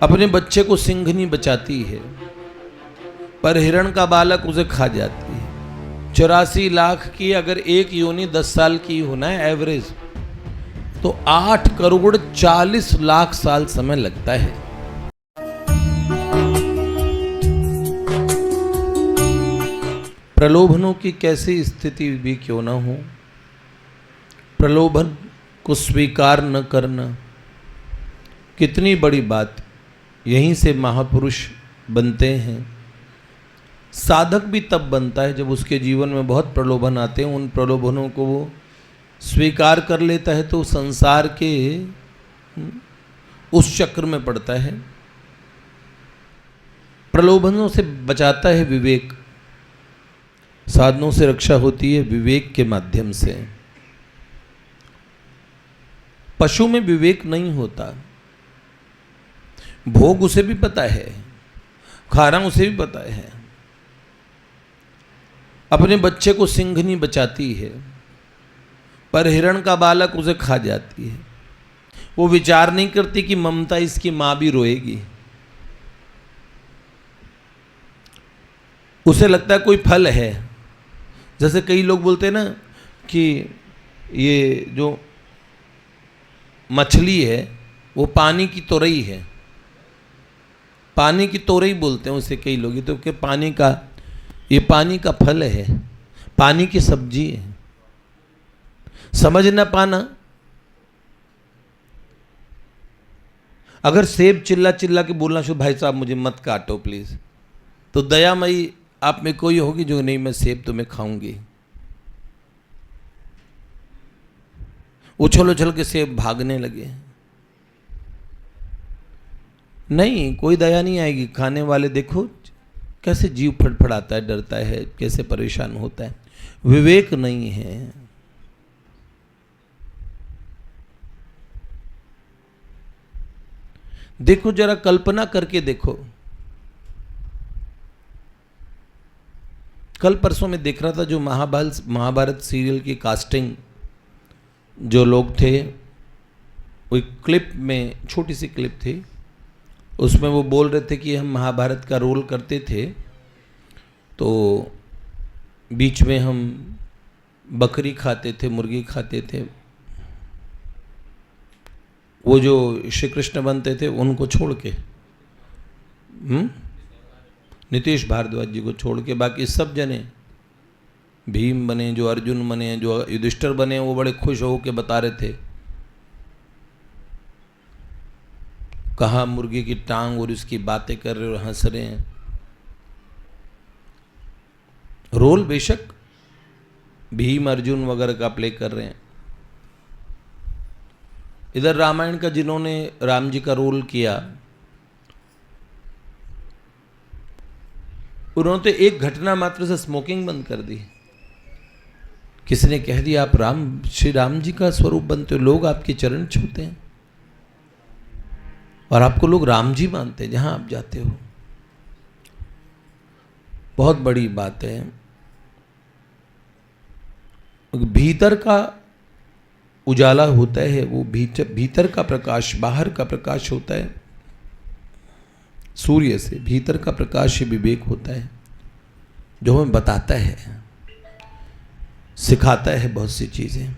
अपने बच्चे को सिंघनी बचाती है, पर हिरण का बालक उसे खा जाती है। 84 लाख की अगर एक योनि 10 साल की होना है एवरेज, तो 8 करोड़ 40 लाख साल समय लगता है। प्रलोभनों की कैसी स्थिति भी क्यों न हो, प्रलोभन को स्वीकार न करना कितनी बड़ी बात। यहीं से महापुरुष बनते हैं। साधक भी तब बनता है जब उसके जीवन में बहुत प्रलोभन आते हैं, उन प्रलोभनों को वो स्वीकार कर लेता है तो संसार के उस चक्र में पड़ता है। प्रलोभनों से बचाता है विवेक, साधनों से रक्षा होती है विवेक के माध्यम से। पशु में विवेक नहीं होता, भोग उसे भी पता है, खाना उसे भी पता है। अपने बच्चे को सिंघनी बचाती है, पर हिरण का बालक उसे खा जाती है। वो विचार नहीं करती कि ममता इसकी मां भी रोएगी। उसे लगता है कोई फल है। जैसे कई लोग बोलते हैं ना कि ये जो मछली है वो पानी की तोरई है, पानी की तोरई बोलते हैं उसे कई लोग। तो कि पानी का, ये पानी का फल है, पानी की सब्जी है। समझ ना पाना। अगर सेब चिल्ला चिल्ला के बोलना शुरू, भाई साहब मुझे मत काटो प्लीज, तो दयामयी आप में कोई होगी जो नहीं मैं सेब तुम्हें खाऊंगी। उछल उछल के सेब भागने लगे। नहीं, कोई दया नहीं आएगी। खाने वाले देखो कैसे जीव फड़फड़ाता है, डरता है, कैसे परेशान होता है। विवेक नहीं है। देखो जरा कल्पना करके देखो। कल परसों में देख रहा था जो महाभारत सीरियल की कास्टिंग जो लोग थे, वो क्लिप में, छोटी सी क्लिप थी, उसमें वो बोल रहे थे कि हम महाभारत का रोल करते थे तो बीच में हम बकरी खाते थे, मुर्गी खाते थे। वो जो श्री कृष्ण बनते थे उनको छोड़ के, नीतीश भारद्वाज जी को छोड़ के बाकी सब जने भीम बने, जो अर्जुन बने, जो युधिष्ठिर बने, वो बड़े खुश हो के बता रहे थे कहाँ मुर्गी की टांग और इसकी बातें कर रहे और हंस रहे हैं। रोल बेशक भीम अर्जुन वगैरह का प्ले कर रहे हैं। इधर रामायण का जिन्होंने राम जी का रोल किया, उन्होंने तो एक घटना मात्र से स्मोकिंग बंद कर दी। किसी ने कह दिया आप श्री राम जी का स्वरूप बनते हो, लोग आपके चरण छूते हैं और आपको लोग राम जी मानते हैं जहां आप जाते हो। बहुत बड़ी बात है। भीतर का उजाला होता है, वो भीतर का प्रकाश, बाहर का प्रकाश होता है। सूर्य से भीतर का प्रकाश ही विवेक होता है, जो हमें बताता है, सिखाता है बहुत सी चीजें।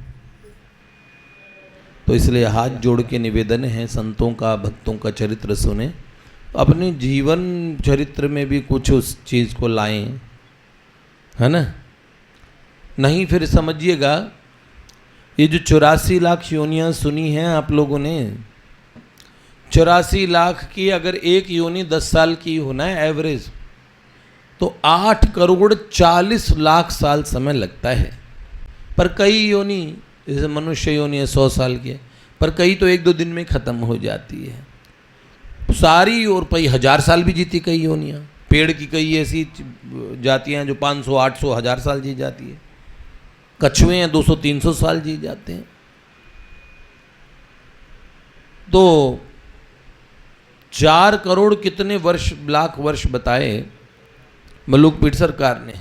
तो इसलिए हाथ जोड़ के निवेदन है, संतों का, भक्तों का चरित्र सुने, अपने जीवन चरित्र में भी कुछ उस चीज को लाएं, है ना। नहीं फिर समझिएगा ये जो 84 लाख योनियां सुनी हैं आप लोगों ने, 84 लाख की अगर एक योनि 10 साल की होना है एवरेज, तो 8 करोड़ 40 लाख साल समय लगता है। पर कई योनि, जैसे मनुष्य योनि है 100 साल की है, पर कई तो 1-2 दिन में ख़त्म हो जाती है सारी। और कई 1000 साल भी जीती कई योनियाँ। पेड़ की कई ऐसी जातियाँ जो 500, 800, 1000 साल जी जाती है। कछुए हैं 200-300 साल जी जाते हैं। तो 4 करोड़ कितने वर्ष, लाख वर्ष बताए मलुकपीठ सरकार ने।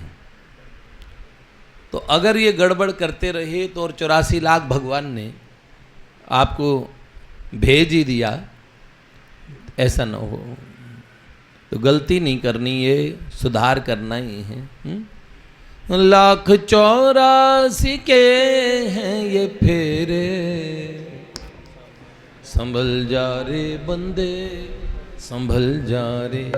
तो अगर ये गड़बड़ करते रहे तो और 84 लाख भगवान ने आपको भेज ही दिया, ऐसा ना हो। तो गलती नहीं करनी, ये सुधार करना ही है। 1,84 के हैं ये फेरे, संभल जा रे बंदे संभल जा रे।